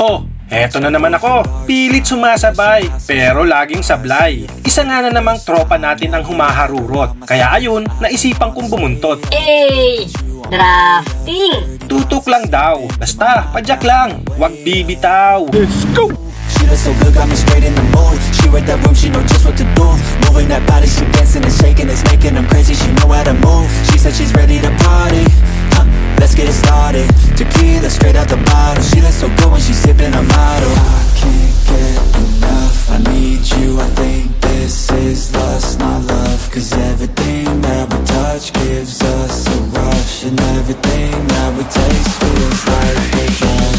Oh, eto na naman ako. Pilit sumasabay, pero laging sablay. Isa nga na namang tropa natin ang humaharurot. Kaya ayun, naisipan kong bumuntot. Drafting! Tutok lang daw. Basta, padyak lang. Huwag bibitaw. Let's go! She looks so good, got me straight in the mood. She read that room, she know just what to do. Moving that body, she dancing and shaking, it's making them crazy. She know how to move. She said she's ready to party. Let's get it started. Tequila straight out the bottle. She looks so good when she's sipping a model. I can't get enough. I need you. I think this is lust, not love. 'Cause everything that we touch gives us a rush, and everything that we taste feels like a drug.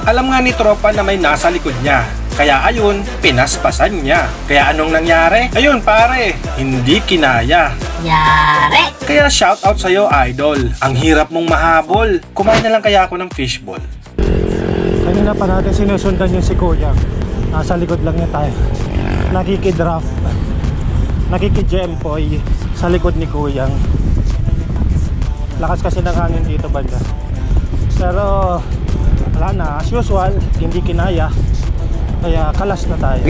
Alam nga ni tropa na may nasa likod niya. Kaya ayun, pinaspasan niya. Kaya anong nangyari? Ayun pare, hindi kinaya. Yare! Kaya shoutout sa'yo idol. Ang hirap mong mahabol. Kumain na lang kaya ako ng fishball. Kanina pa natin sinusundan yung si Kuya. Nasa likod lang niya tayo. Nakikidraft. Nakikijempoy sa likod ni Kuyang. Lakas kasi ng hangin dito banda. Pero wala na, as usual, hindi kinaya. Kaya kalas na tayo.